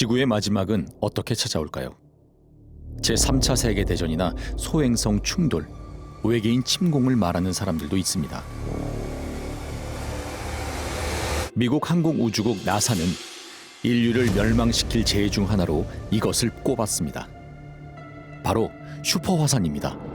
지구의 마지막은 어떻게 찾아올까요? 제3차 세계대전이나 소행성 충돌, 외계인 침공을 말하는 사람들도 있습니다. 미국 항공우주국 나사는 인류를 멸망시킬 재해 중 하나로 이것을 꼽았습니다. 바로 슈퍼화산입니다.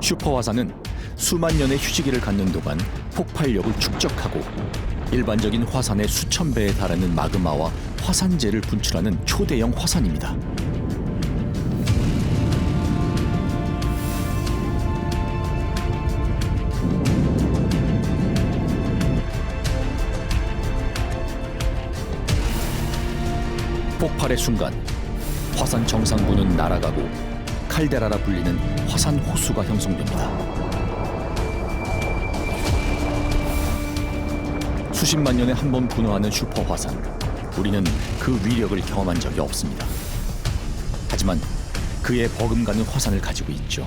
슈퍼화산은 수만 년의 휴지기를 갖는 동안 폭발력을 축적하고 일반적인 화산의 수천 배에 달하는 마그마와 화산재를 분출하는 초대형 화산입니다. 폭발의 순간 화산 정상부는 날아가고 칼데라라 불리는 화산 호수가 형성됩니다. 수십만 년에 한 번 분화하는 슈퍼화산, 우리는 그 위력을 경험한 적이 없습니다. 하지만 그의 버금가는 화산을 가지고 있죠.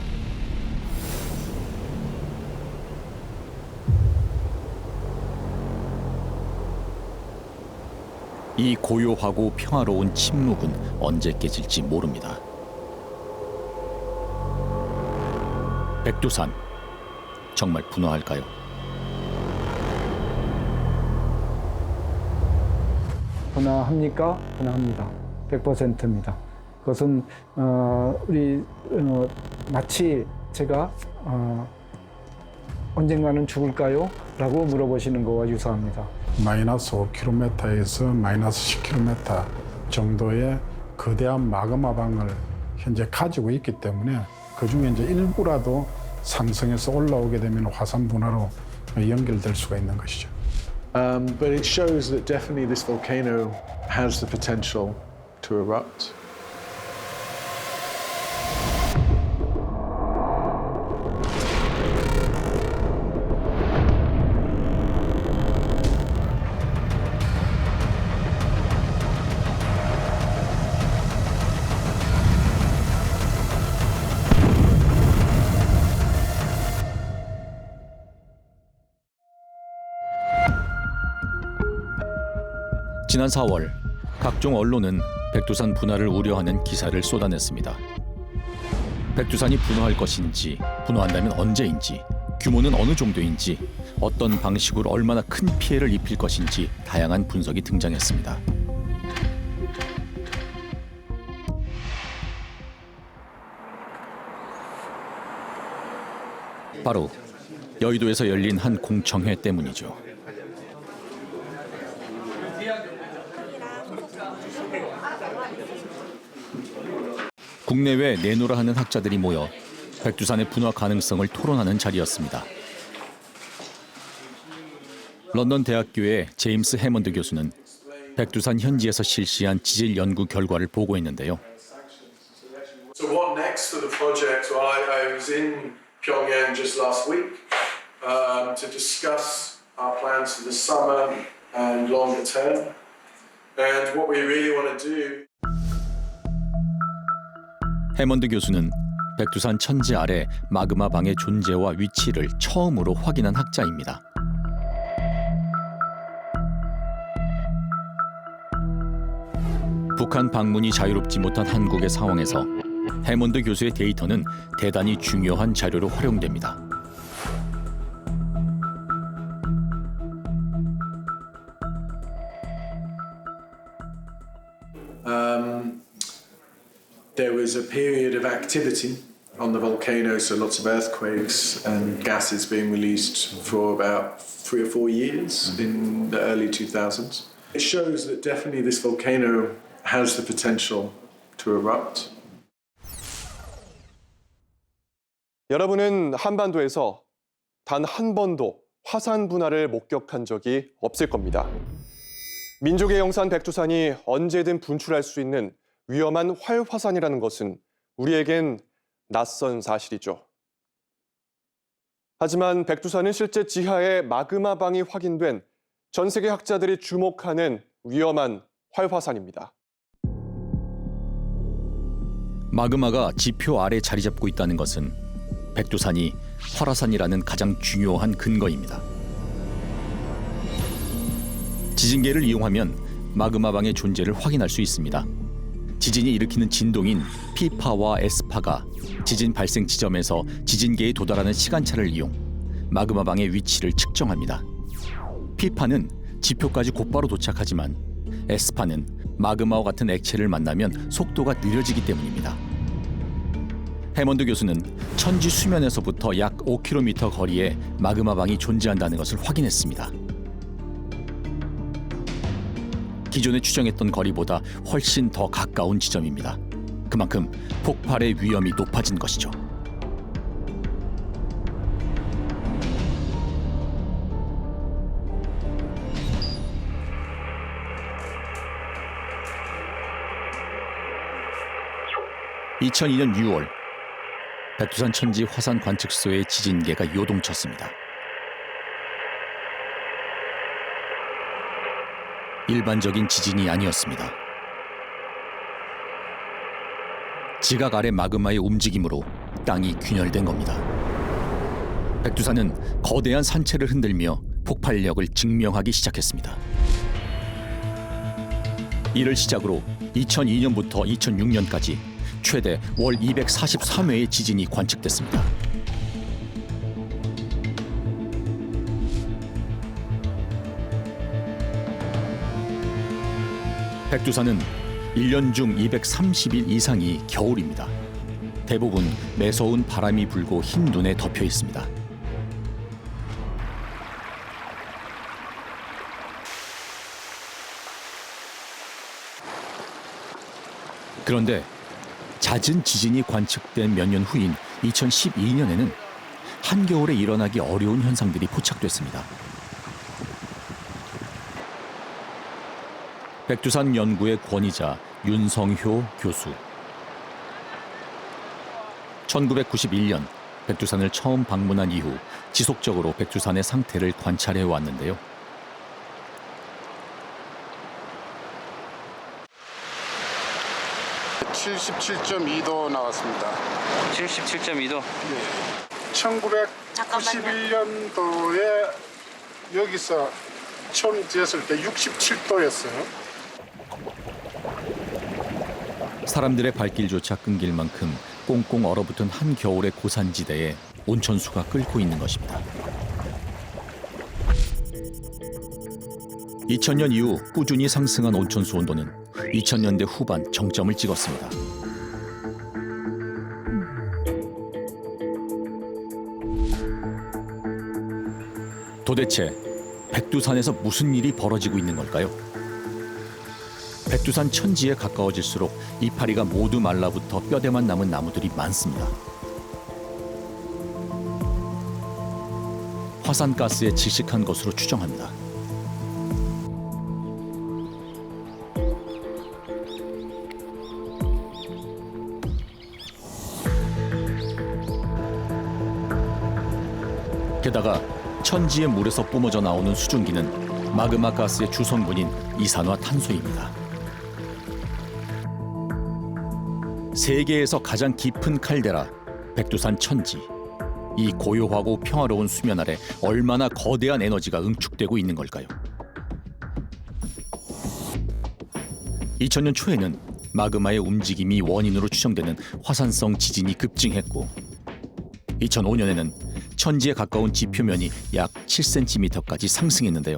이 고요하고 평화로운 침묵은 언제 깨질지 모릅니다. 백두산, 정말 분화할까요? 분화합니까? 분화합니다. 100%입니다. 그것은 마치 제가 언젠가는 죽을까요? 라고 물어보시는 거와 유사합니다. 마이너스 5km에서 마이너스 10km 정도의 거대한 마그마방을 현재 가지고 있기 때문에 그중에 이제 일부라도 상승해서 올라오게 되면 화산 분화로 연결될 수가 있는 것이죠. But it shows that definitely this volcano has the potential to erupt. 지난 4월 각종 언론은 백두산 분화를 우려하는 기사를 쏟아냈습니다. 백두산이 분화할 것인지, 분화한다면 언제인지, 규모는 어느 정도인지, 어떤 방식으로 얼마나 큰 피해를 입힐 것인지 다양한 분석이 등장했습니다. 바로 여의도에서 열린 한 공청회 때문이죠. 국내외 내노라 하는 학자들이 모여 백두산의 분화 가능성을 토론하는 자리였습니다. 런던 대학교의 제임스 해먼드 교수는 백두산 현지에서 실시한 지질 연구 결과를 보고했는데요. So what next for the project? Well, I was in Pyongyang just last week to discuss our plans for the summer and longer term. And what we really want to do. 해먼드 교수는 백두산 천지 아래 마그마 방의 존재와 위치를 처음으로 확인한 학자입니다. 북한 방문이 자유롭지 못한 한국의 상황에서 해먼드 교수의 데이터는 대단히 중요한 자료로 활용됩니다. There was a period of activity on the volcano, so lots of earthquakes and gases being released for about 3 or 4 years in the early 2000s. It shows that definitely this volcano has the potential to erupt. 여러분은 한반도에서 단 한 번도 화산 분화를 목격한 적이 없을 겁니다. 민족의 영산 백두산이 언제든 분출할 수 있는 위험한 활화산이라는 것은 우리에겐 낯선 사실이죠. 하지만 백두산은 실제 지하에 마그마방이 확인된 전 세계 학자들이 주목하는 위험한 활화산입니다. 마그마가 지표 아래 자리 잡고 있다는 것은 백두산이 활화산이라는 가장 중요한 근거입니다. 지진계를 이용하면 마그마방의 존재를 확인할 수 있습니다. 지진이 일으키는 진동인 P파와 S파가 지진 발생 지점에서 지진계에 도달하는 시간차를 이용 마그마방의 위치를 측정합니다. P파는 지표까지 곧바로 도착하지만 S파는 마그마와 같은 액체를 만나면 속도가 느려지기 때문입니다. 해먼드 교수는 천지 수면에서부터 약 5km 거리에 마그마방이 존재한다는 것을 확인했습니다. 기존에 추정했던 거리보다 훨씬 더 가까운 지점입니다. 그만큼 폭발의 위험이 높아진 것이죠. (2002년 6월) 백두산 천지 화산 관측소의 지진계가 요동쳤습니다. 일반적인 지진이 아니었습니다. 지각 아래 마그마의 움직임으로 땅이 균열된 겁니다. 백두산은 거대한 산체를 흔들며 폭발력을 증명하기 시작했습니다. 이를 시작으로 2002년부터 2006년까지 최대 월 243회의 지진이 관측됐습니다. 백두산은 1년 중 230일 이상이 겨울입니다. 대부분 매서운 바람이 불고 흰 눈에 덮여 있습니다. 그런데 잦은 지진이 관측된 몇 년 후인 2012년에는 한겨울에 일어나기 어려운 현상들이 포착됐습니다. 백두산 연구의 권위자 윤성효 교수. 1991년 백두산을 처음 방문한 이후 지속적으로 백두산의 상태를 관찰해 왔는데요. (77.2도) 나왔습니다. 77.2도. 1991년도에 여기서 처음 재었을 때 67도였어요. 사람들의 발길조차 끊길 만큼 꽁꽁 얼어붙은 한겨울의 고산지대에 온천수가 끓고 있는 것입니다. 2000년 이후 꾸준히 상승한 온천수 온도는 2000년대 후반 정점을 찍었습니다. 도대체 백두산에서 무슨 일이 벌어지고 있는 걸까요? 백두산 천지에 가까워질수록 이파리가 모두 말라붙어 뼈대만 남은 나무들이 많습니다. 화산가스에 질식한 것으로 추정합니다. 게다가 천지의 물에서 뿜어져 나오는 수증기는 마그마 가스의 주성분인 이산화탄소입니다. 세계에서 가장 깊은 칼데라 백두산 천지. 이 고요하고 평화로운 수면 아래 얼마나 거대한 에너지가 응축되고 있는 걸까요? 2000년 초에는 마그마의 움직임이 원인으로 추정되는 화산성 지진이 급증했고 2005년에는 천지에 가까운 지표면이 약 7cm까지 상승했는데요.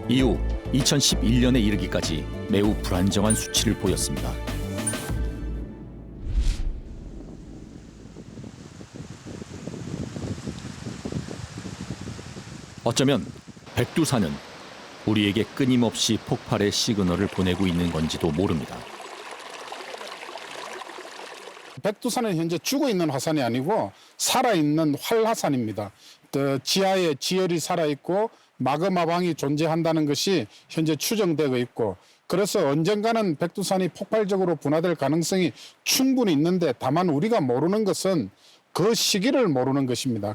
이후 2011년에 이르기까지 매우 불안정한 수치를 보였습니다. 어쩌면 백두산은 우리에게 끊임없이 폭발의 시그널을 보내고 있는 건지도 모릅니다. 백두산은 현재 죽어 있는 화산이 아니고 살아있는 활화산입니다. 지하에 지열이 살아있고 마그마방이 존재한다는 것이 현재 추정되고 있고 그래서 언젠가는 백두산이 폭발적으로 분화될 가능성이 충분히 있는데 다만 우리가 모르는 것은 그 시기를 모르는 것입니다.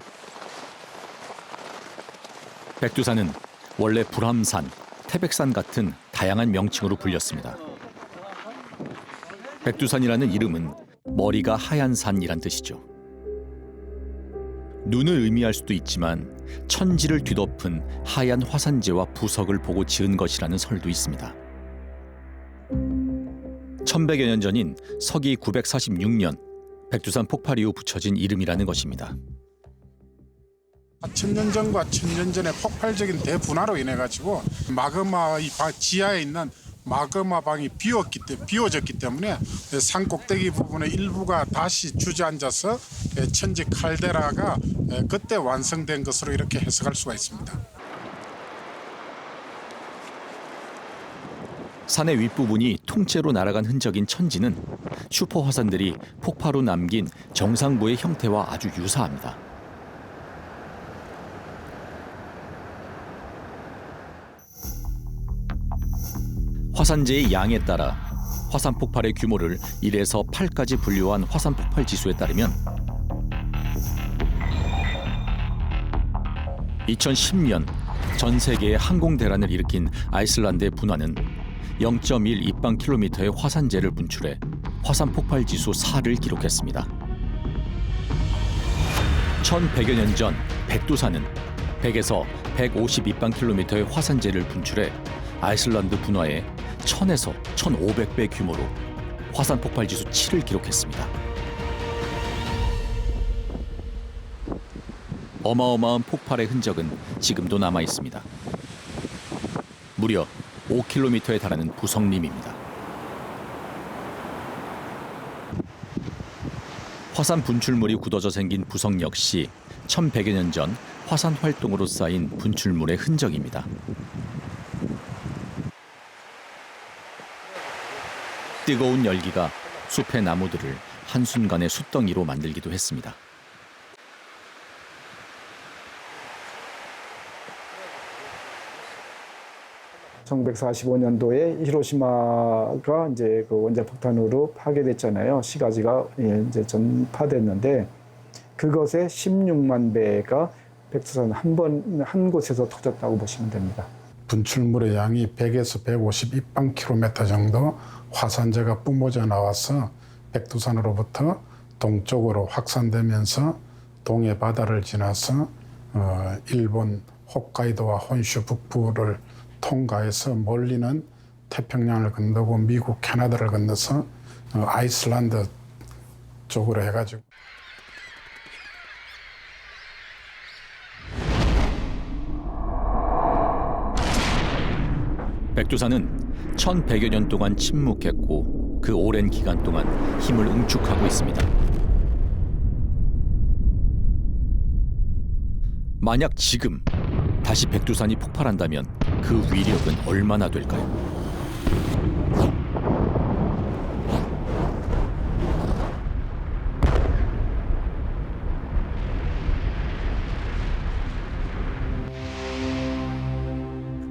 백두산은 원래 불암산, 태백산 같은 다양한 명칭으로 불렸습니다. 백두산이라는 이름은 머리가 하얀 산이란 뜻이죠. 눈을 의미할 수도 있지만 천지를 뒤덮은 하얀 화산재와 부석을 보고 지은 것이라는 설도 있습니다. 1100여 년 전인 서기 946년 백두산 폭발 이후 붙여진 이름이라는 것입니다. 1000년 전과 1000년 전의 폭발적인 대분화로 인해 가지고 마그마 지하에 있는 마그마 방이 비워졌기 때문에 산 꼭대기 부분의 일부가 다시 주저앉아서 천지 칼데라가 그때 완성된 것으로 이렇게 해석할 수가 있습니다. 산의 윗부분이 통째로 날아간 흔적인 천지는 슈퍼 화산들이 폭발 후 남긴 정상부의 형태와 아주 유사합니다. 화산재의 양에 따라 화산 폭발의 규모를 1에서 8까지 분류한 화산 폭발 지수에 따르면 2010년 전 세계의 항공 대란을 일으킨 아이슬란드의 분화는 0.1 입방킬로미터의 화산재를 분출해 화산 폭발 지수 4를 기록했습니다. 1100여 년 전 백두산은 100에서 150 입방킬로미터의 화산재를 분출해 아이슬란드 분화의 1000에서 1500배 규모로 화산 폭발 지수 7을 기록했습니다. 어마어마한 폭발의 흔적은 지금도 남아 있습니다. 무려 5km에 달하는 부석림입니다. 화산 분출물이 굳어져 생긴 부석 역시 1100여 년 전 화산 활동으로 쌓인 분출물의 흔적입니다. 뜨거운 열기가 숲의 나무들을 한순간에 숯덩이로 만들기도 했습니다. (1945년도에) 히로시마가 이제 그 원자폭탄으로 파괴됐잖아요. 시가지가 이제 전파됐는데 그것의 16만 배가 백두산 한 곳에서 터졌다고 보시면 됩니다. 분출물의 양이 100에서 150 입방킬로미터 정도 화산재가 뿜어져 나와서 백두산으로부터 동쪽으로 확산되면서 동해 바다를 지나서 일본 홋카이도와 혼슈 북부를 통과해서 멀리는 태평양을 건너고 미국, 캐나다를 건너서 아이슬란드 쪽으로 해가지고 백두산은 1100여 년 동안 침묵했고 그 오랜 기간 동안 힘을 응축하고 있습니다. 만약 지금 다시 백두산이 폭발한다면 그 위력은 얼마나 될까요?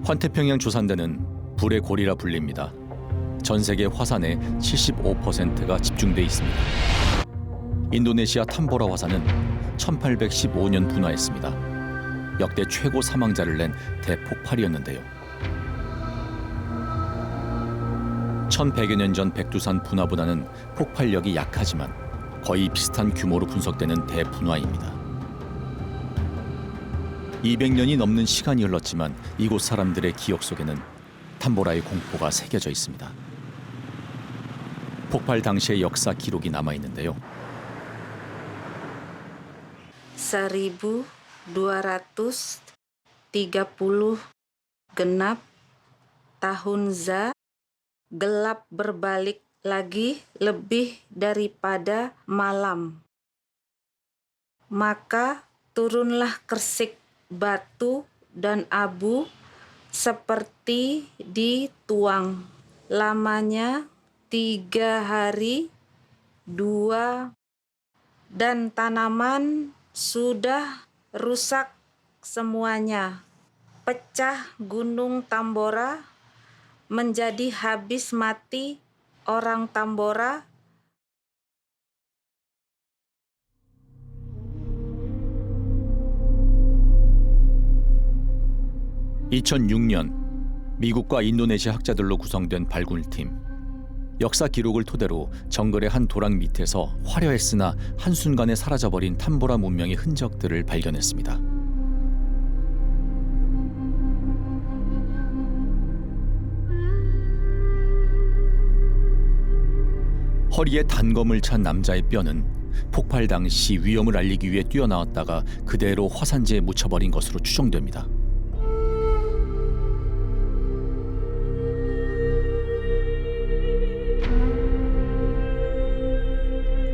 환태평양 조산대는 불의 고리라 불립니다. 전 세계 화산의 75%가 집중돼 있습니다. 인도네시아 탐보라 화산은 1815년 분화했습니다. 역대 최고 사망자를 낸 대폭발이었는데요. 1100여 년 전 백두산 분화보다는 폭발력이 약하지만 거의 비슷한 규모로 분석되는 대분화입니다. 200년이 넘는 시간이 흘렀지만 이곳 사람들의 기억 속에는 탐보라의 공포가 새겨져 있습니다. 폭발 당시의 역사 기록이 남아 있는데요. 1230 genap tahun Za, gelap berbalik lagi lebih daripada malam. Maka turunlah kersik batu dan abu seperti dituang. Lamanya 3 hari, 2, dan tanaman sudah rusak semuanya. Pecah gunung Tambora, menjadi habis mati orang Tambora. (2006년) 미국과 인도네시아 학자들로 구성된 발굴팀. 역사 기록을 토대로 정글의 한 도랑 밑에서 화려했으나 한순간에 사라져버린 탐보라 문명의 흔적들을 발견했습니다. 허리에 단검을 찬 남자의 뼈는 폭발 당시 위험을 알리기 위해 뛰어나왔다가 그대로 화산재에 묻혀버린 것으로 추정됩니다.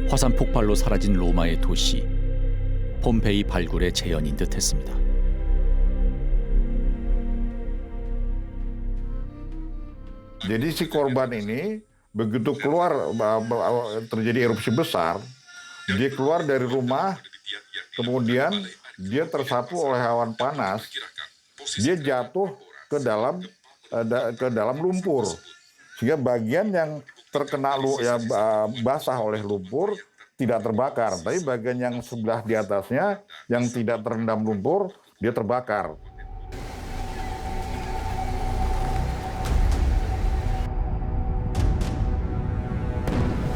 화산 폭발로 사라진 로마의 도시, 폼페이 발굴의 재현인 듯했습니다. Jadi si korban ini begitu keluar terjadi erupsi besar, dia keluar dari rumah, kemudian dia tersapu oleh awan panas, dia jatuh ke dalam lumpur, sehingga bagian yang terkena basah oleh lumpur tidak terbakar, tapi bagian yang sebelah di atasnya yang tidak terendam lumpur dia terbakar.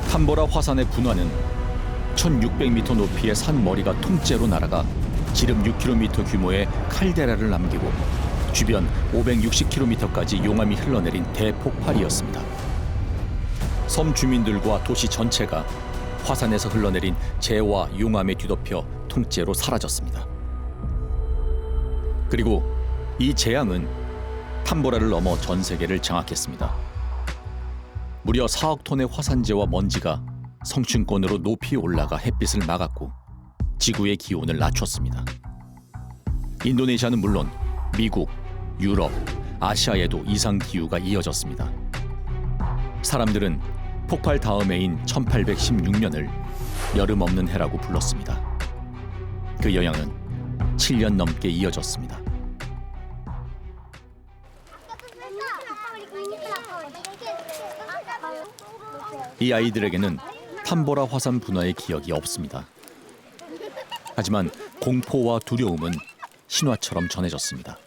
탐보라 화산의 분화는 1600m 높이의 산 머리가 통째로 날아가 지름 6km 규모의 칼데라를 남기고 주변 560km까지 용암이 흘러내린 대폭발이었습니다. 섬 주민들과 도시 전체가 화산에서 흘러내린 재와 용암에 뒤덮여 통째로 사라졌습니다. 그리고 이 재앙은 탐보라를 넘어 전 세계를 장악했습니다. 무려 4억 톤의 화산재와 먼지가 성층권으로 높이 올라가 햇빛을 막았고 지구의 기온을 낮췄습니다. 인도네시아는 물론 미국, 유럽, 아시아에도 이상 기후가 이어졌습니다. 사람들은 폭발 다음 해인 1816년을 여름 없는 해라고 불렀습니다. 그 영향은 7년 넘게 이어졌습니다. 이 아이들에게는 탐보라 화산 분화의 기억이 없습니다. 하지만 공포와 두려움은 신화처럼 전해졌습니다.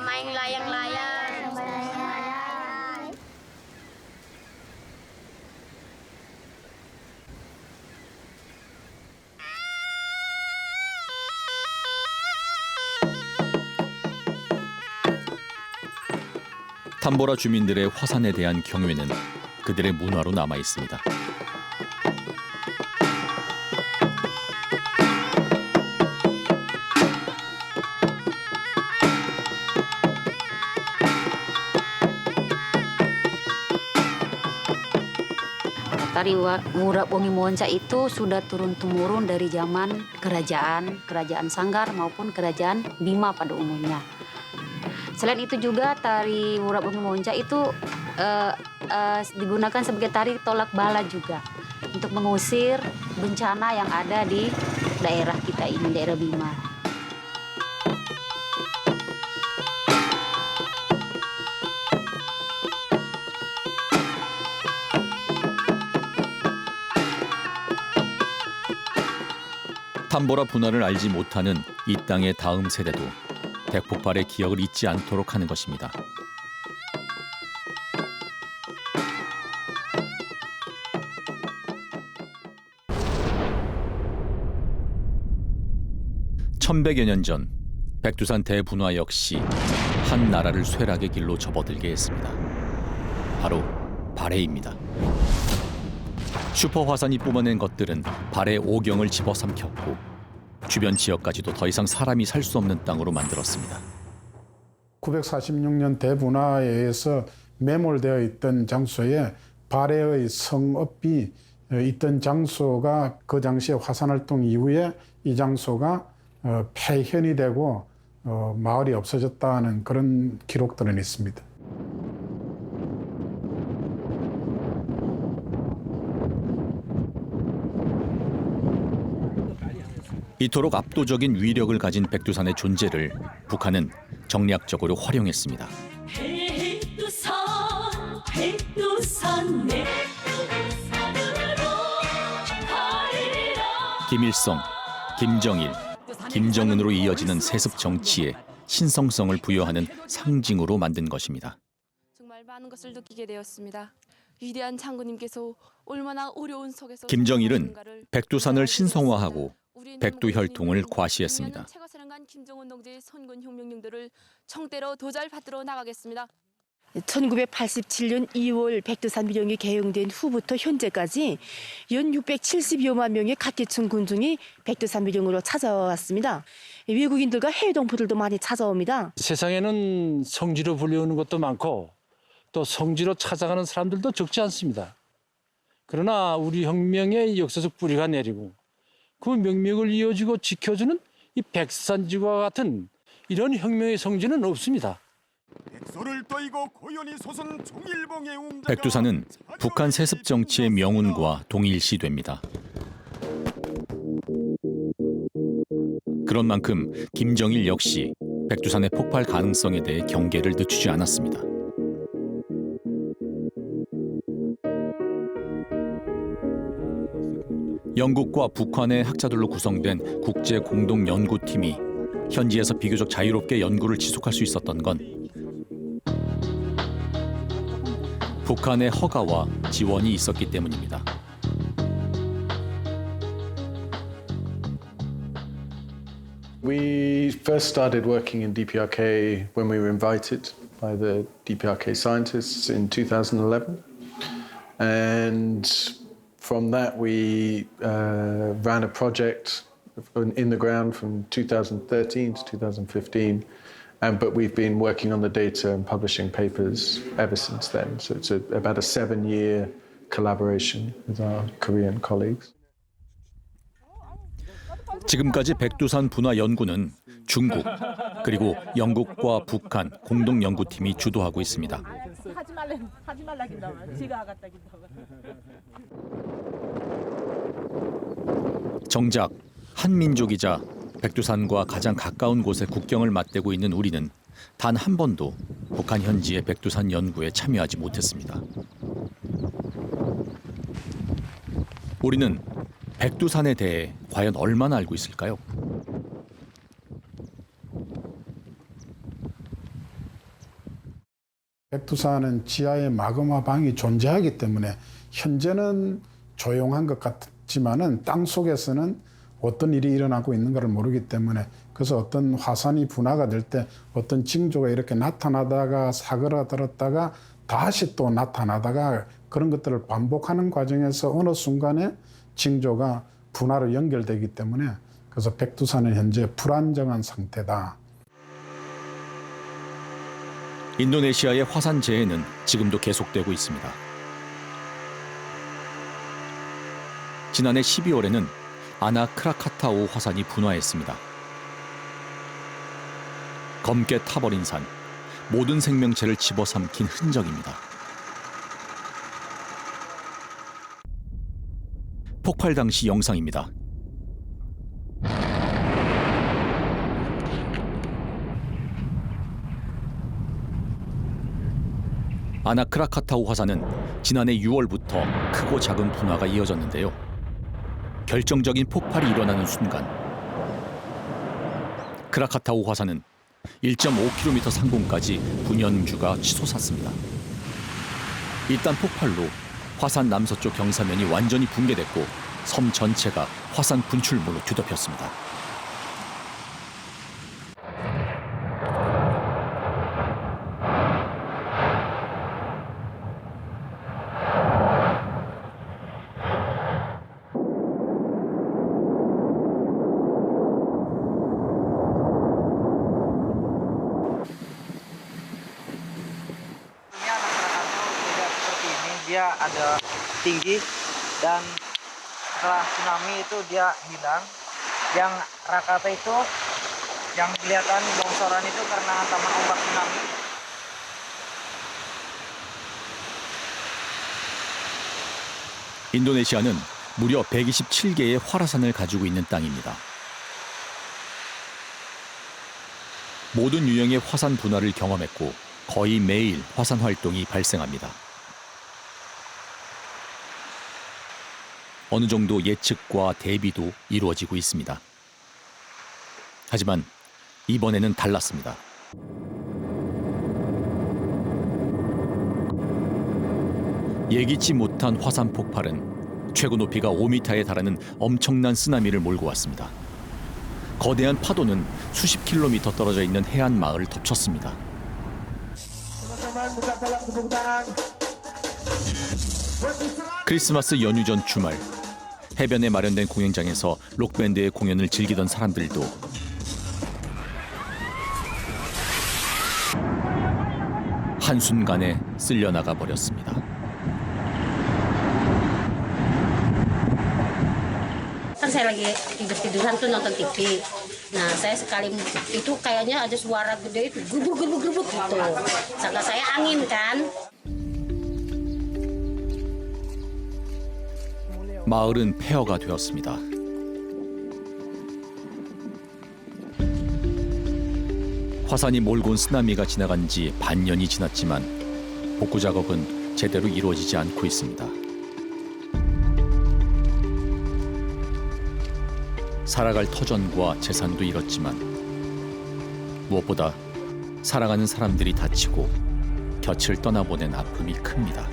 main layang-layang. 탐보라 주민들의 화산에 대한 경외는 그들의 문화로 남아 있습니다. Tari Wurap Wangi Monca itu sudah turun-temurun dari zaman kerajaan Sanggar maupun kerajaan Bima pada umumnya. Selain itu juga tari Wurap Wangi Monca itu digunakan sebagai tari tolak bala juga untuk mengusir bencana yang ada di daerah kita ini, daerah Bima. 탐보라 분화를 알지 못하는 이 땅의 다음 세대도 대폭발의 기억을 잊지 않도록 하는 것입니다. (1100여 년) 전 백두산 대분화 역시 한 나라를 쇠락의 길로 접어들게 했습니다. 바로 발해입니다. 슈퍼 화산이 뿜어낸 것들은 발해 오경을 집어삼켰고 주변 지역까지도 더 이상 사람이 살 수 없는 땅으로 만들었습니다. 946년 대분화에 의해서 매몰되어 있던 장소에 발해의 성읍이 있던 장소가 그 당시에 화산활동 이후에 이 장소가 폐현이 되고 마을이 없어졌다는 그런 기록들은 있습니다. 이토록 압도적인 위력을 가진 백두산의 존재를 북한은 정략적으로 활용했습니다. 김일성, 김정일, 김정은으로 이어지는 세습 정치에 신성성을 부여하는 상징으로 만든 것입니다. 정말 많은 것을 느끼게 되었습니다. 위대한 장군님께서 얼마나 어려운 속에서 김정일은 백두산을 신성화하고 백두혈통을 과시했습니다. 최고사령관 김정은 동지의 선군혁명령들을 청대로 도잘 받들어 나가겠습니다. 1987년 2월 백두산 미령이 개용된 후부터 현재까지 연 670여만 명의 각계층 군중이 백두산 미령으로 찾아왔습니다. 외국인들과 해외 동포들도 많이 찾아옵니다. 세상에는 성지로 불리우는 것도 많고 또 성지로 찾아가는 사람들도 적지 않습니다. 그러나 우리 혁명의 역사적 뿌리가 내리고 그 명맥을 이어주고 지켜주는 이 백산지구와 같은 이런 혁명의 성지는 없습니다. 백두산은 북한 세습 정치의 명운과 동일시됩니다. 그런 만큼 김정일 역시 백두산의 폭발 가능성에 대해 경계를 늦추지 않았습니다. 영국과 북한의 학자들로 구성된 국제 공동 연구팀이 현지에서 비교적 자유롭게 연구를 지속할 수 있었던 건 북한의 허가와 지원이 있었기 때문입니다. We first started working in DPRK when we were invited by the DPRK scientists in 2011. And from that, we ran a project in the ground from 2013 to 2015. But we've been working on the data and publishing papers ever since then. So it's about a 7-year collaboration with our Korean colleagues. 지금까지 백두산 분화 연구는 중국 그리고 영국과 북한 공동 연구팀이 주도하고 있습니다. 정작 한민족이자 백두산과 가장 가까운 곳에 국경을 맞대고 있는 우리는 단 한 번도 북한 현지의 백두산 연구에 참여하지 못했습니다. 우리는 백두산에 대해 과연 얼마나 알고 있을까요? 백두산은 지하에 마그마 방이 존재하기 때문에 현재는 조용한 것 같지만은 땅 속에서는 어떤 일이 일어나고 있는가를 모르기 때문에 그래서 어떤 화산이 분화가 될 때 어떤 징조가 이렇게 나타나다가 사그라들었다가 다시 또 나타나다가 그런 것들을 반복하는 과정에서 어느 순간에 징조가 분화로 연결되기 때문에 그래서 백두산은 현재 불안정한 상태다. 인도네시아의 화산 재해는 지금도 계속되고 있습니다. 지난해 12월에는 아나 크라카타오 화산이 분화했습니다. 검게 타버린 산, 모든 생명체를 집어삼킨 흔적입니다. 폭발 당시 영상입니다. 아나 크라카타오 화산은 지난해 6월부터 크고 작은 분화가 이어졌는데요. 결정적인 폭발이 일어나는 순간 크라카타오 화산은 1.5km 상공까지 분연주가 치솟았습니다. 일단 폭발로 화산 남서쪽 경사면이 완전히 붕괴됐고 섬 전체가 화산 분출물로 뒤덮였습니다. Dia ada tinggi dan setelah tsunami itu dia hilang. Yang Rakata itu yang kelihatan longsoran itu karena hantaman ombak tsunami. 인도네시아는 무려 127개의 활화산을 가지고 있는 땅입니다. 모든 유형의 화산 분화를 경험했고 거의 매일 화산 활동이 발생합니다. 어느 정도 예측과 대비도 이루어지고 있습니다. 하지만 이번에는 달랐습니다. 예기치 못한 화산 폭발은 최고 높이가 5m에 달하는 엄청난 쓰나미를 몰고 왔습니다. 거대한 파도는 수십 킬로미터 떨어져 있는 해안 마을을 덮쳤습니다. 크리스마스 연휴 전 주말, 해변에 마련된 공연장에서 록밴드의 공연을 즐기던 사람들도 한순간에 쓸려나가 버렸습니다. Kan saya lagi tidur-tiduran tuh nonton TV. Nah, saya sekali itu kayaknya ada suara gede itu gubuk-gubuk gitu. Sangka saya angin kan. 마을은 폐허가 되었습니다. 화산이 몰고 온 쓰나미가 지나간 지 반년이 지났지만 복구 작업은 제대로 이루어지지 않고 있습니다. 살아갈 터전과 재산도 잃었지만 무엇보다 사랑하는 사람들이 다치고 곁을 떠나보낸 아픔이 큽니다.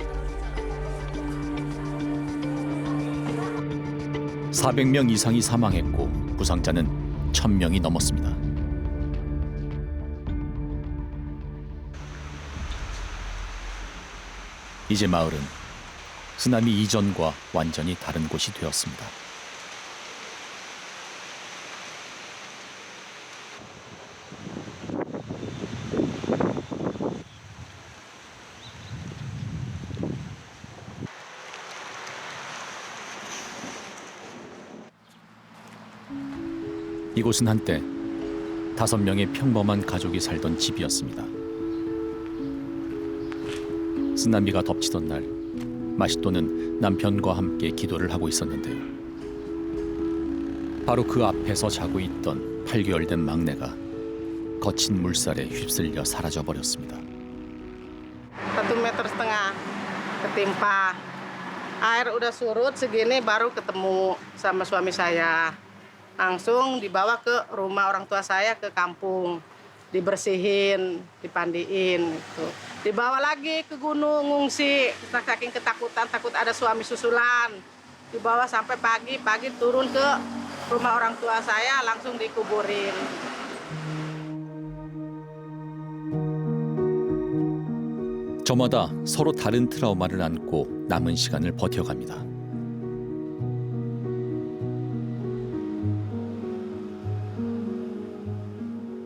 400명 이상이 사망했고 부상자는 1000명이 넘었습니다. 이제 마을은 쓰나미 이전과 완전히 다른 곳이 되었습니다. 이곳은 한때 5명의 평범한 가족이 살던 집이었습니다. 쓰나미가 덮치던 날, 마시또는 남편과 함께 기도를 하고 있었는데요. 바로 그 앞에서 자고 있던 8개월 된 막내가 거친 물살에 휩쓸려 사라져 버렸습니다. 1,5 meter ketimpa. Air udah surut segini baru ketemu sama suami saya. Langsung dibawa ke rumah orang tua saya ke kampung, dibersihin, dipandiin gitu. Dibawa lagi ke gunung ngungsi, saking ketakutan takut ada suami susulan. Dibawa sampai pagi turun ke rumah orang tua saya langsung dikuburin. 저마다 서로 다른 트라우마를 안고 남은 시간을 버텨갑니다.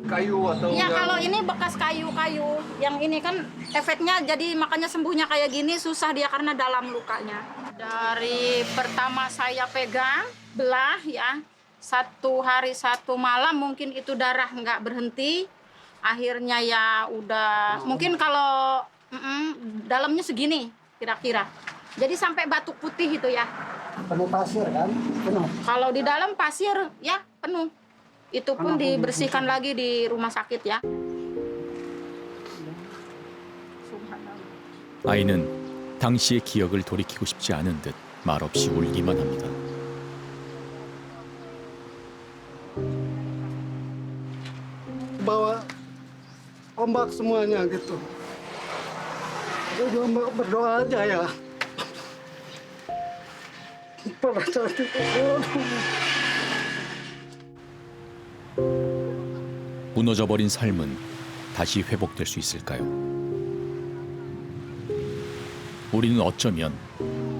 Kayu atau Ya kalau ini bekas kayu-kayu, yang ini kan efeknya jadi makanya sembuhnya kayak gini susah dia karena dalam lukanya. Dari pertama saya pegang belah ya, 1 hari 1 malam mungkin itu darah nggak berhenti. Akhirnya ya udah mungkin kalau dalamnya segini kira-kira. Jadi sampai batuk putih itu ya. penuh pasir kan? Penuh. Kalau di dalam pasir ya penuh. Itu pun dibersihkan lagi di rumah sakit ya. 아이는 당시의 기억을 돌이키고 싶지 않은 듯 말없이 울기만 합니다. Bawa ombak semuanya gitu. Jadi berdoa aja ya. Pada saat itu. 무너져버린 삶은 다시 회복될 수 있을까요? 우리는 어쩌면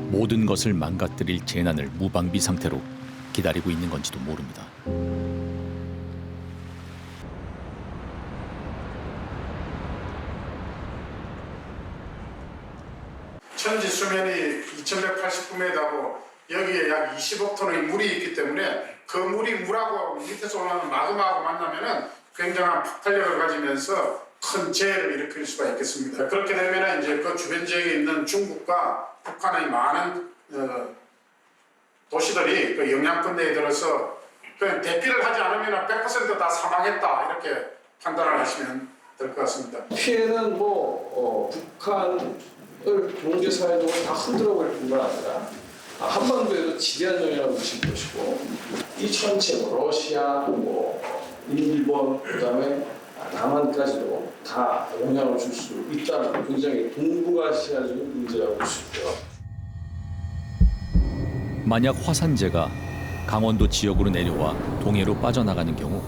모든 것을 망가뜨릴 재난을 무방비 상태로 기다리고 있는 건지도 모릅니다. 천지 수면이 2189m고 여기에 약 20억 톤의 물이 있기 때문에 그 물이 물하고 밑에서 올라오는 마그마하고 만나면은 굉장한 폭발력을 가지면서 큰 재해를 일으킬 수가 있겠습니다. 그렇게 되면 이제 그 주변 지역에 있는 중국과 북한의 많은 도시들이 그 영향권 내에 들어서 그냥 대피를 하지 않으면 100% 다 사망했다 이렇게 판단을 하시면 될 것 같습니다. 피해는 북한을 국제사회적으로 다 흔들어 버릴 뿐만 아니라 한반도에도 지대한 영향을 미칠 것이고 이 전체 러시아, 일본, 그다음에 남한까지도 다 영향을 줄 수 있다는 굉장히 동북아시아적인 문제라고 볼 수 있고요. 만약 화산재가 강원도 지역으로 내려와 동해로 빠져나가는 경우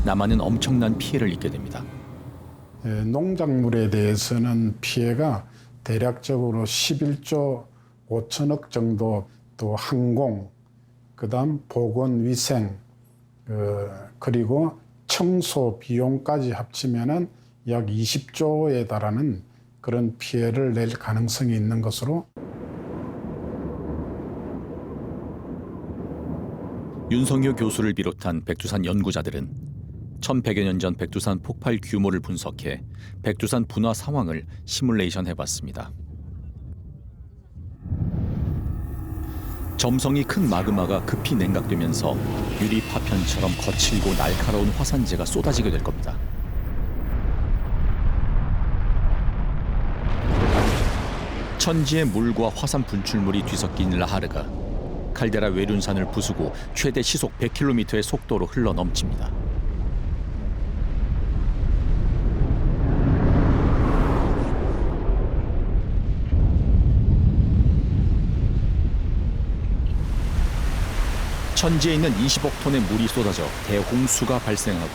남한은 엄청난 피해를 입게 됩니다. 농작물에 대해서는 피해가 대략적으로 11조 5천억 정도, 또 항공, 그다음 보건위생, 그리고 청소 비용까지 합치면은 약 20조에 달하는 그런 피해를 낼 가능성이 있는 것으로. 윤성효 교수를 비롯한 백두산 연구자들은 1100여 년 전 백두산 폭발 규모를 분석해 백두산 분화 상황을 시뮬레이션 해봤습니다. 점성이 큰 마그마가 급히 냉각되면서 유리 파편처럼 거칠고 날카로운 화산재가 쏟아지게 될 겁니다. 천지의 물과 화산 분출물이 뒤섞인 라하르가 칼데라 외륜산을 부수고 최대 시속 100km의 속도로 흘러 넘칩니다. 천지에 있는 20억 톤의 물이 쏟아져 대홍수가 발생하고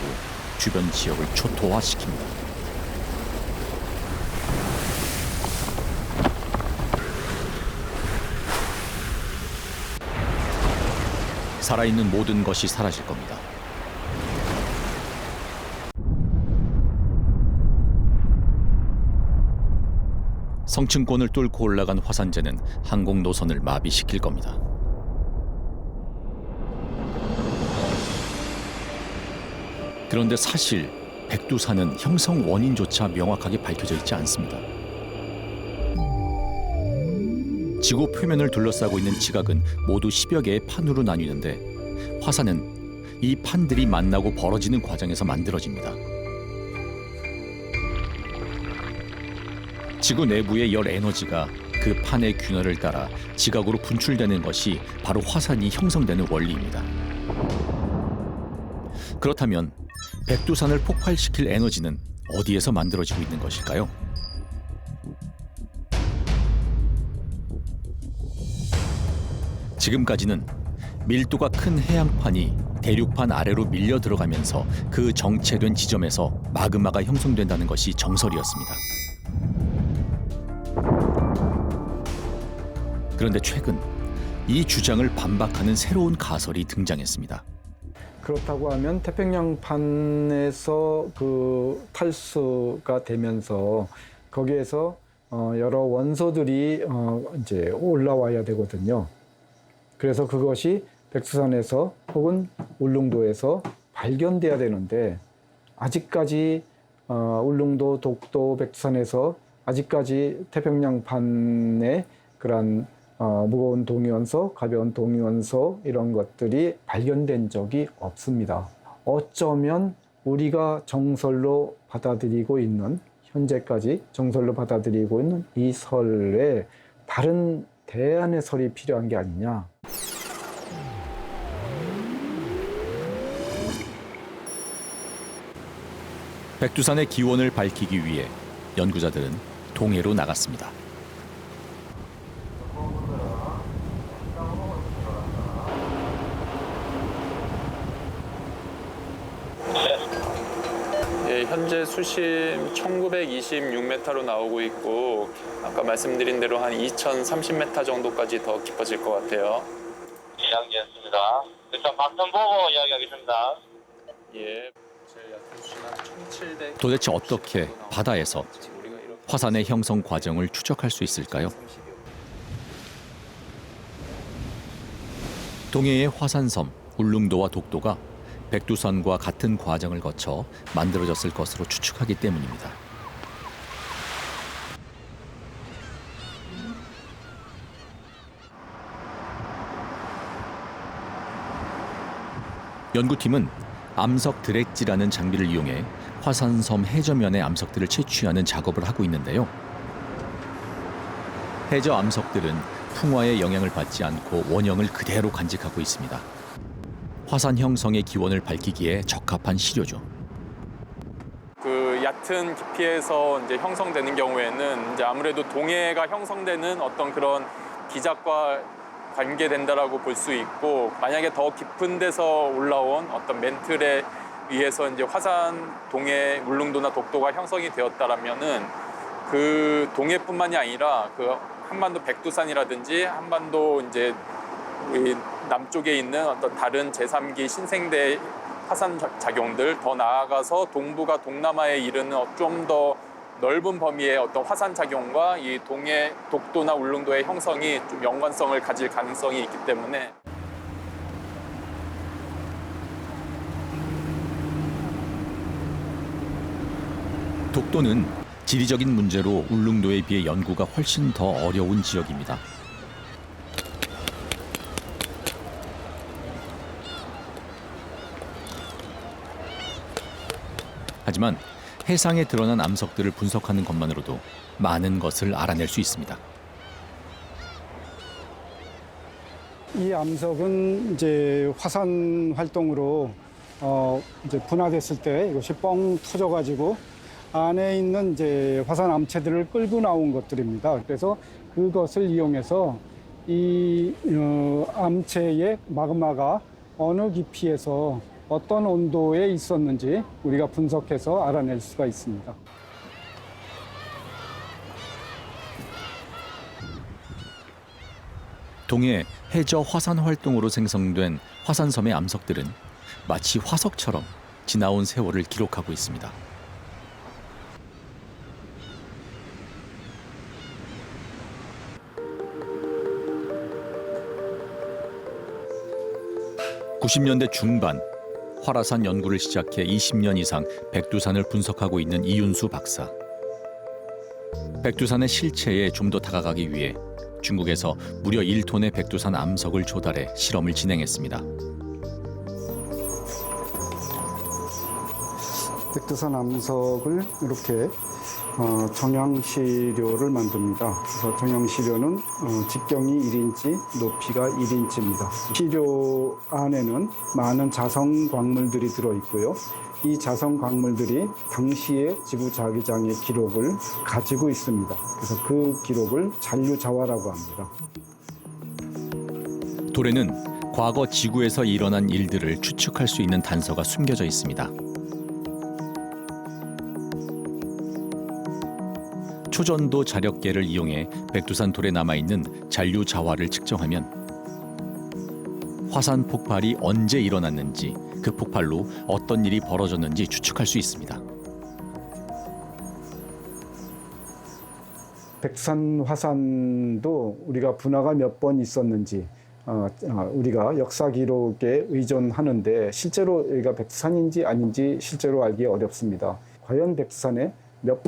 주변 지역을 초토화시킵니다. 살아있는 모든 것이 사라질 겁니다. 성층권을 뚫고 올라간 화산재는 항공 노선을 마비시킬 겁니다. 그런데 사실 백두산은 형성 원인조차 명확하게 밝혀져 있지 않습니다. 지구 표면을 둘러싸고 있는 지각은 모두 10여 개의 판으로 나뉘는데 화산은 이 판들이 만나고 벌어지는 과정에서 만들어집니다. 지구 내부의 열 에너지가 그 판의 균열을 따라 지각으로 분출되는 것이 바로 화산이 형성되는 원리입니다. 그렇다면 백두산을 폭발시킬 에너지는 어디에서 만들어지고 있는 것일까요? 지금까지는 밀도가 큰 해양판이 대륙판 아래로 밀려 들어가면서 그 정체된 지점에서 마그마가 형성된다는 것이 정설이었습니다. 그런데 최근 이 주장을 반박하는 새로운 가설이 등장했습니다. 그렇다고 하면 태평양판에서 그 탈수가 되면서 거기에서 여러 원소들이 이제 올라와야 되거든요. 그래서 그것이 백두산에서 혹은 울릉도에서 발견돼야 되는데 아직까지 울릉도, 독도, 백두산에서 아직까지 태평양판의 그런 무거운 동위원소, 가벼운 동위원소 이런 것들이 발견된 적이 없습니다. 어쩌면 우리가 정설로 받아들이고 있는, 현재까지 정설로 받아들이고 있는 이 설에 다른 대안의 설이 필요한 게 아니냐. 백두산의 기원을 밝히기 위해 연구자들은 동해로 나갔습니다. 현재 수심 1926m로 나오고 있고 아까 말씀드린 대로 한 2030m 정도까지 더 깊어질 것 같아요. 이야기했습니다. 일단 박선 보고 이야기하겠습니다. 예. 도대체 어떻게 바다에서 화산의 형성 과정을 추적할 수 있을까요? 동해의 화산섬 울릉도와 독도가 백두산과 같은 과정을 거쳐 만들어졌을 것으로 추측하기 때문입니다. 연구팀은 암석 드랙지라는 장비를 이용해 화산섬 해저면의 암석들을 채취하는 작업을 하고 있는데요. 해저 암석들은 풍화의 영향을 받지 않고 원형을 그대로 간직하고 있습니다. 화산 형성의 기원을 밝히기에 적합한 시료죠. 그 얕은 깊이에서 이제 형성되는 경우에는 이제 아무래도 동해가 형성되는 어떤 그런 기작과 관계된다라고 볼 수 있고, 만약에 더 깊은 데서 올라온 어떤 맨틀에 의해서 이제 화산 동해 울릉도나 독도가 형성이 되었다라면은 그 동해뿐만이 아니라 그 한반도 백두산이라든지 한반도 이제 우리 남쪽에 있는 어떤 다른 제3기 신생대 화산 작용들, 더 나아가서 동부가 동남아에 이르는 좀 더 넓은 범위의 어떤 화산 작용과 이 동해 독도나 울릉도의 형성이 좀 연관성을 가질 가능성이 있기 때문에 독도는 지리적인 문제로 울릉도에 비해 연구가 훨씬 더 어려운 지역입니다. 하지만 해상에 드러난 암석들을 분석하는 것만으로도 많은 것을 알아낼 수 있습니다. 이 암석은 이제 화산 활동으로 이제 분화됐을 때 이것이 뻥 터져가지고 안에 있는 이제 화산 암체들을 끌고 나온 것들입니다. 그래서 그것을 이용해서 이 암체의 마그마가 어느 깊이에서 어떤 온도에 있었는지 우리가 분석해서 알아낼 수가 있습니다. 동해 해저 화산 활동으로 생성된 화산섬의 암석들은 마치 화석처럼 지나온 세월을 기록하고 있습니다. (90년대) 중반 활화산 연구를 시작해 20년 이상 백두산을 분석하고 있는 이윤수 박사. 백두산의 실체에 좀 더 다가가기 위해 중국에서 무려 1톤의 백두산 암석을 조달해 실험을 진행했습니다. 백두산 암석을 이렇게 정향시료를 만듭니다. 그래서 정향시료는 직경이 1인치, 높이가 1인치입니다. 시료 안에는 많은 자성 광물들이 들어있고요. 이 자성 광물들이 당시의 지구 자기장의 기록을 가지고 있습니다. 그래서 그 기록을 잔류자화라고 합니다. 돌에는 과거 지구에서 일어난 일들을 추측할 수 있는 단서가 숨겨져 있습니다. 초전도 자력계를 이용해 백두산 돌에 남아있는 잔류 자화를 측정하면 화산 폭발이 언제 일어났는지, 그 폭발로 어떤 일이 벌어졌는지 추측할 수 있습니다. 백두산 화산도 우리가 분화가 몇 번 있었는지 우리가 역사 기록에 의존하는데 실제로 여기가 백두산인지 아닌지 실제로 알기 어렵습니다. 과연 백두산에 몇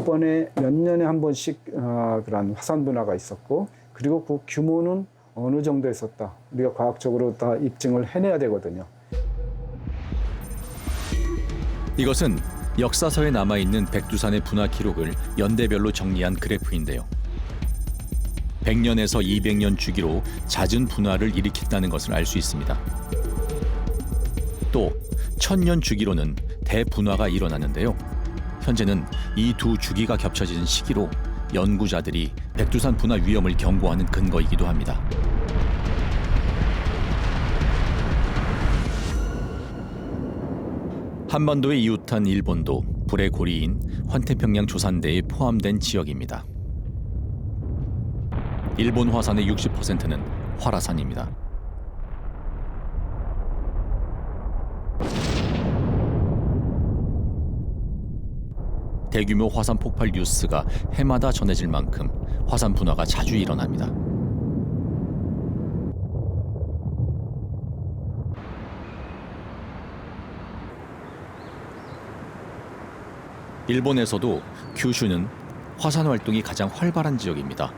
년에 한 번씩 그런 화산 분화가 있었고, 그리고 그 규모는 어느 정도 있었다. 우리가 과학적으로 다 입증을 해내야 되거든요. 이것은 역사서에 남아있는 백두산의 분화 기록을 연대별로 정리한 그래프인데요. 100년에서 200년 주기로 잦은 분화를 일으켰다는 것을 알 수 있습니다. 또 1000년 주기로는 대분화가 일어나는데요. 현재는 이 두 주기가 겹쳐진 시기로 연구자들이 백두산 분화 위험을 경고하는 근거이기도 합니다. 한반도에 이웃한 일본도 불의 고리인 환태평양 조산대에 포함된 지역입니다. 일본 화산의 60%는 활화산입니다. 대규모 화산 폭발 뉴스가 해마다 전해질 만큼 화산 분화가 자주 일어납니다. 일본에서도 규슈는 화산 활동이 가장 활발한 지역입니다.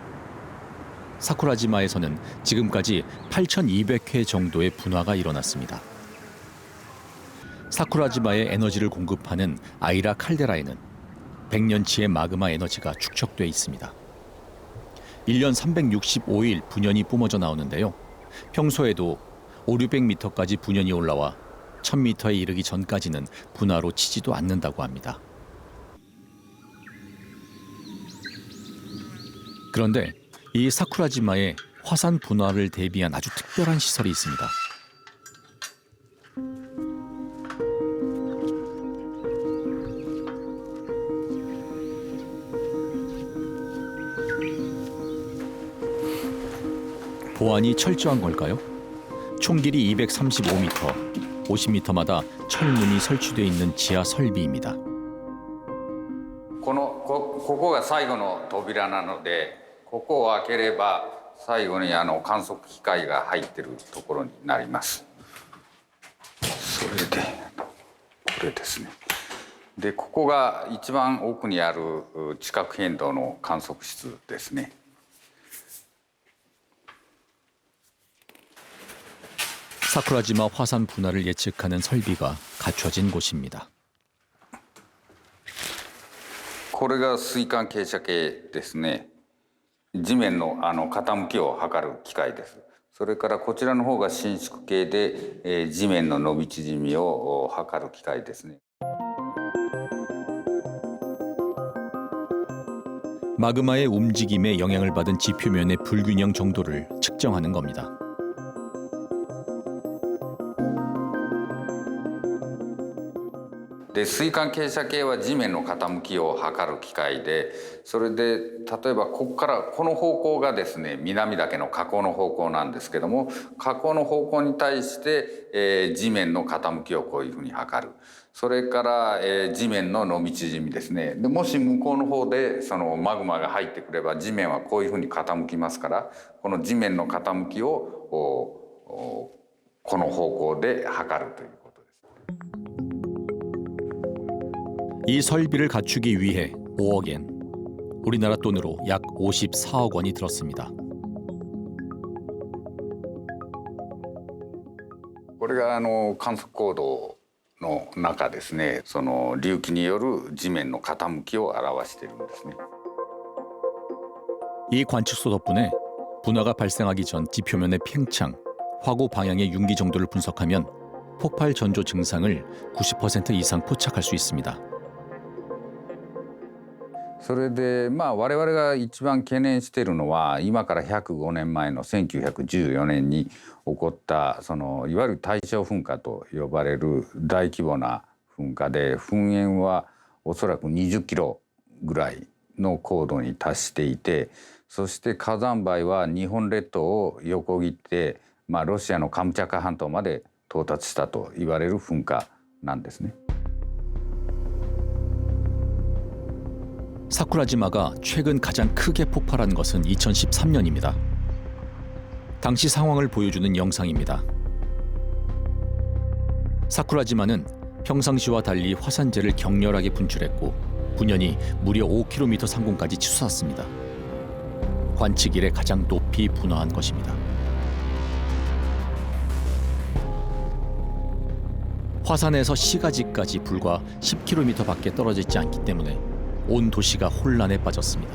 사쿠라지마에서는 지금까지 8,200회 정도의 분화가 일어났습니다. 사쿠라지마에 에너지를 공급하는 아이라 칼데라에는 100년치의 마그마 에너지가 축적돼 있습니다. 1년 365일 분연이 뿜어져 나오는데요. 평소에도 500~600m까지 분연이 올라와 1000m에 이르기 전까지는 분화로 치지도 않는다고 합니다. 그런데 이 사쿠라지마에 화산 분화를 대비한 아주 특별한 시설이 있습니다. 보안이 철저한 걸까요? 총 길이 235m, 50m마다 철문이 설치되어 있는 지하 설비입니다. ここが最後の扉なので、ここを開ければ最後に観測機械が入っているところになります。それでこれですね。でここが一番奥にある地殻変動の観測室ですね。 사쿠라지마 화산 분화를 예측하는 설비가 갖춰진 곳입니다. これが水管傾斜計ですね。地面の傾きを測る機械です。それからこちらの方が伸縮計で、地面の伸び縮みを測る機械ですね。 마그마의 움직임에 영향을 받은 지표면의 불균형 정도를 측정하는 겁니다. で水管傾斜計は地面の傾きを測る機械で、それで例えばここからこの方向がですね南岳の火口の方向なんですけども、火口の方向に対して、地面の傾きをこういうふうに測る。それから、地面の伸び縮みですね。でもし向こうの方でそのマグマが入ってくれば地面はこういうふうに傾きますから、この地面の傾きをこの方向で測るということです。 이 설비를 갖추기 위해 5억엔, 우리나라 돈으로 약 54억 원이 들었습니다. これが観測行動の中ですね、その隆起による地面の傾きを表しているんですね。 이 관측소 덕분에 분화가 발생하기 전 지표면의 팽창, 화고 방향의 융기 정도를 분석하면 폭발 전조 증상을 90% 이상 포착할 수 있습니다. それで我々が一番懸念しているのは今から105年前の1914年に起こったそのいわゆる大正噴火と呼ばれる大規模な噴火で、噴煙はおそらく20キロぐらいの高度に達していて、そして火山灰は日本列島を横切って、ロシアのカムチャカ半島まで到達したと言われる噴火なんですね。 사쿠라지마가 최근 가장 크게 폭발한 것은 2013년입니다. 당시 상황을 보여주는 영상입니다. 사쿠라지마는 평상시와 달리 화산재를 격렬하게 분출했고 분연이 무려 5km 상공까지 치솟았습니다. 관측 이래 가장 높이 분화한 것입니다. 화산에서 시가지까지 불과 10km 밖에 떨어져 있지 않기 때문에 온 도시가 혼란에 빠졌습니다.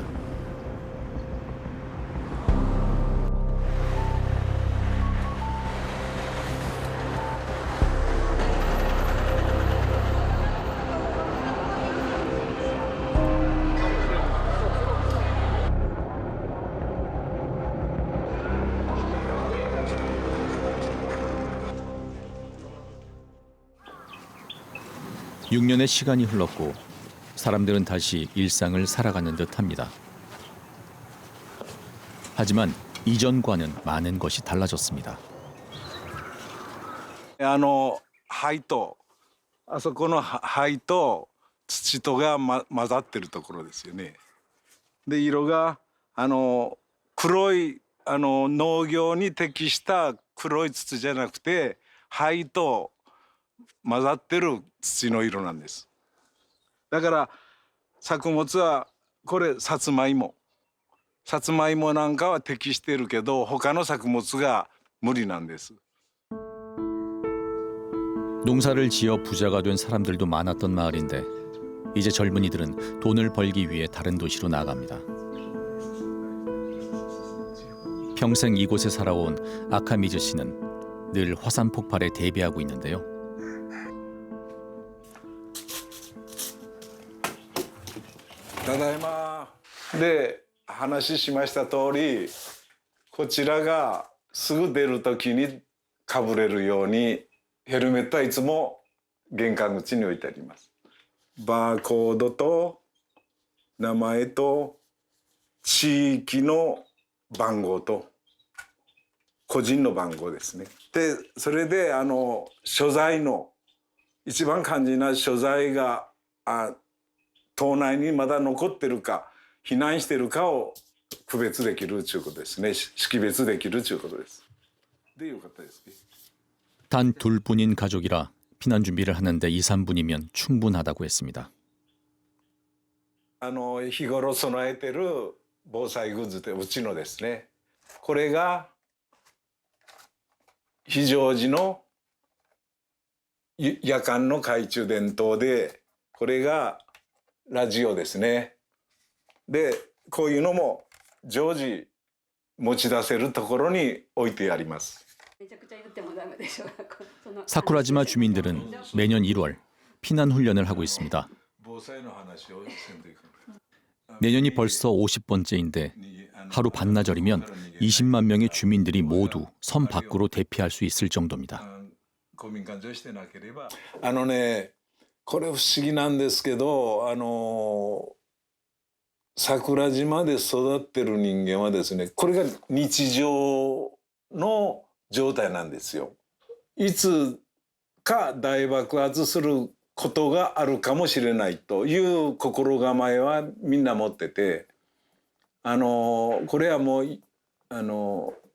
(6년의) 시간이 흘렀고 사람들은 다시 일상을 살아가는 듯합니다. 하지만 이전과는 많은 것이 달라졌습니다. 灰とあそこの灰と土とが、混ざってるところですよね。で色が黒い農業に適した黒い土じゃなくて灰と混ざってる土の色なんです。だから作物はこれさつまいもなんかは適してるけど他の作物が無理なんです。 농사를 지어 부자가 된 사람들도 많았던 마을인데 이제 젊은이들은 돈을 벌기 위해 다른 도시로 나아갑니다. 평생 이곳에 살아온 아카미즈 씨는 늘 화산 폭발에 대비하고 있는데요. ただいま。で、話しました通り、こちらがすぐ出るときにかぶれるように、ヘルメットはいつも玄関口に置いてあります。バーコードと名前と地域の番号と個人の番号ですね。で、それで所在の一番肝心な所在が島内にまだ残ってるか避難してるかを区別できるということですね。識別できるということです。でよかったですね。 단 둘뿐인 가족이라 피난 준비를 하는데 2, 3분이면 충분하다고 했습니다. 日頃備えてる防災グッズでうちのですね。これが非常時の夜間の懐中電灯で、これがラジオですね。で、こういうのも常時持ち出せるところに置いてあります。 사쿠라지마 주민들은 매년 1월 피난 훈련을 하고 있습니다. 내년이 벌써 50번째인데 하루 반나절이면 20만 명의 주민들이 모두 섬 밖으로 대피할 수 있을 정도입니다. これ不思議なんですけど、桜島で育ってる人間はですね、これが日常の状態なんですよ。いつか大爆発することがあるかもしれないという心構えはみんな持ってて、これはもう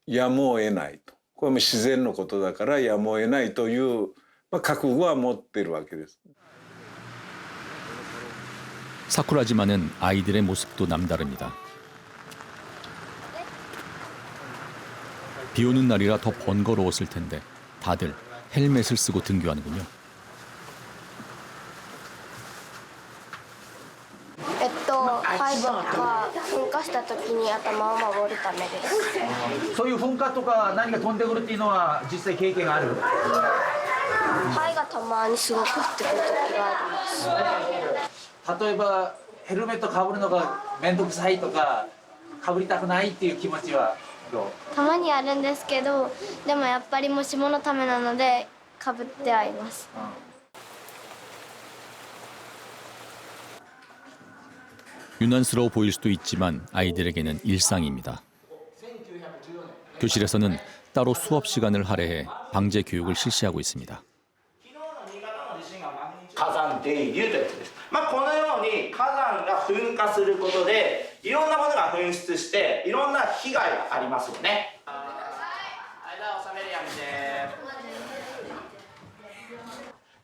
やむを得ないと。これも自然のことだからやむを得ないという、覚悟は持ってるわけです。 사쿠라지마는 아이들의 모습도 남다릅니다. 비 오는 날이라 더 번거로웠을 텐데 다들 헬멧을 쓰고 등교하는군요. 灰が噴火した時に頭を守るためです。そういう噴火とか何か飛んでくるっていうのは実際経験がある？灰がたまにすごく降ってくる時があります。 例えばヘルメットかぶるのが面倒くさいとかかぶりたくないっていう気持ちはどう？たまにあるんですけど、でもやっぱりもしものためなのでかぶってはいます。 유난스러워 보일 수도 있지만 아이들에게는 일상입니다. 교실에서는 따로 수업 시간을 할애해 방제 교육을 실시하고 있습니다. 火山泥流というやつです。このように火山が噴火することでいろんなものが噴出していろんな被害がありますよね。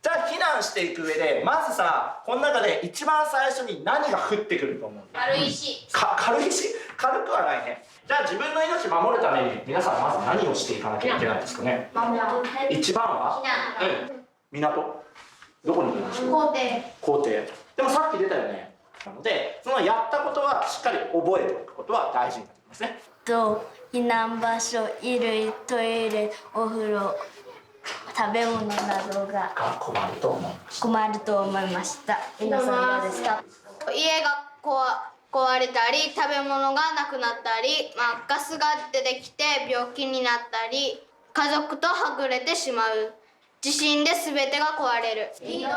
じゃあ避難していく上でまずさ、この中で一番最初に何が降ってくると思う？軽石。軽石？軽くはないね。じゃあ自分の命を守るために皆さんまず何をしていかなきゃいけないですかね。一番は？港。 どこに行きましょう？校庭。校庭。でもさっき出たよね。なので、そのやったことはしっかり覚えておくことは大事になってきますね。避難場所、衣類、トイレ、お風呂、食べ物などが困ると思いました。皆さんどうですか？家が壊れたり、食べ物がなくなったり、ガスが出てきて病気になったり、家族とはぐれてしまう。 地震で全てが壊れる。いいと思います。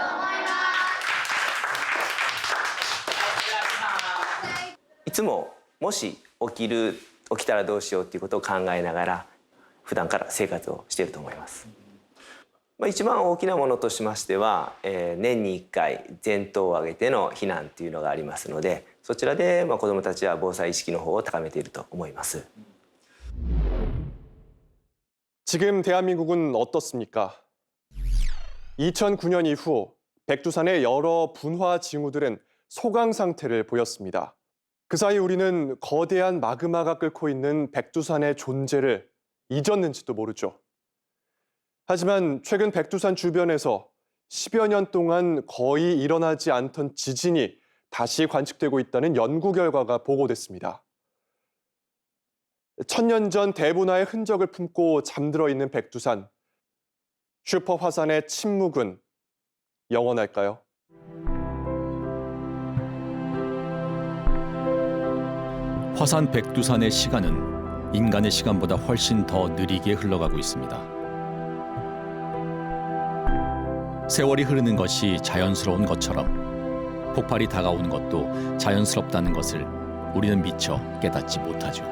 いつももし起きたらどうしようっていうことを考えながら普段から生活をしていると思います。一番大きなものとしましては、年に1回全島を挙げての避難っていうのがありますので、そちらで子どもたちは防災意識の方を高めていると思います。 지금 대한민국은 어떻습니까? 2009년 이후 백두산의 여러 분화 징후들은 소강 상태를 보였습니다. 그 사이 우리는 거대한 마그마가 끓고 있는 백두산의 존재를 잊었는지도 모르죠. 하지만 최근 백두산 주변에서 10여 년 동안 거의 일어나지 않던 지진이 다시 관측되고 있다는 연구 결과가 보고됐습니다. 1000년 전 대분화의 흔적을 품고 잠들어 있는 백두산. 슈퍼 화산의 침묵은 영원할까요? 화산 백두산의 시간은 인간의 시간보다 훨씬 더 느리게 흘러가고 있습니다. 세월이 흐르는 것이 자연스러운 것처럼 폭발이 다가오는 것도 자연스럽다는 것을 우리는 미처 깨닫지 못하죠.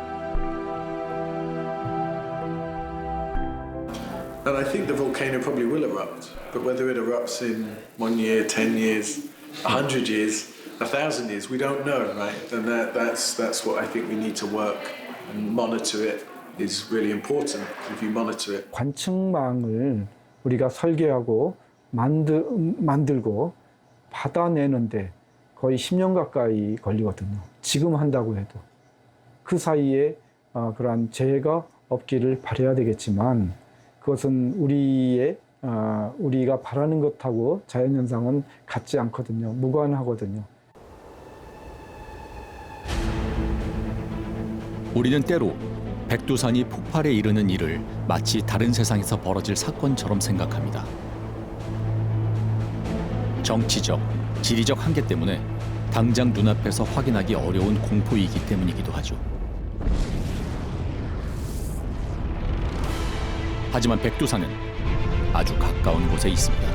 And I think the volcano probably will erupt, but whether it erupts in 1 year, 10 years, 100 years, 1,000 years, we don't know, right? And that's what I think we need to work and monitor it is really important. If you monitor it. 관측망을 우리가 설계하고 만들고 받아내는데 거의 10년 가까이 걸리거든요. 지금 한다고 해도. 그 사이에 그러한 재해가 없기를 바라야 되겠지만 그것은 우리가 바라는 것하고 자연현상은 같지 않거든요. 무관하거든요. 우리는 때로 백두산이 폭발에 이르는 일을 마치 다른 세상에서 벌어질 사건처럼 생각합니다. 정치적, 지리적 한계 때문에 당장 눈앞에서 확인하기 어려운 공포이기 때문이기도 하죠. 하지만 백두산은 아주 가까운 곳에 있습니다.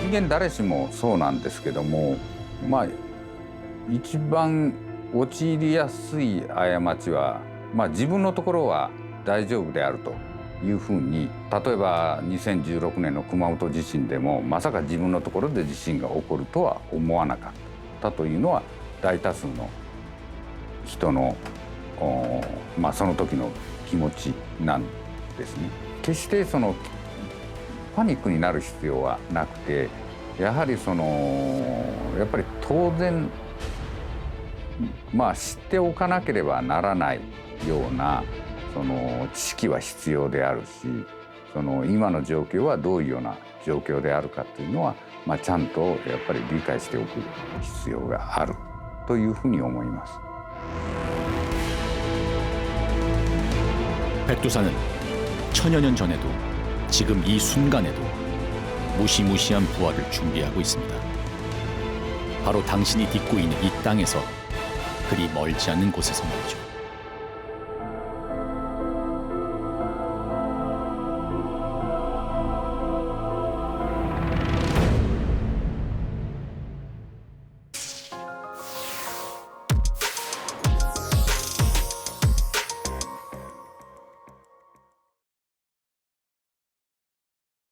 人間誰しもそうなんですけども、一番陥りやすい過ちは、自分のところは大丈夫であるというふうに、例えば2016年の熊本地震でもまさか自分のところで地震が起こるとは思わなかったというのは大多数の人のその時の気持ちなんですね。決してパニックになる必要はなくて、やはりやっぱり当然知っておかなければならないような知識は必要であるし、今の状況はどういうような状況であるかというのは、ちゃんとやっぱり理解しておく必要があるというふうに思います。 백두산은 천여 년 전에도 지금 이 순간에도 무시무시한 부활을 준비하고 있습니다. 바로 당신이 딛고 있는 이 땅에서 그리 멀지 않은 곳에서 말이죠.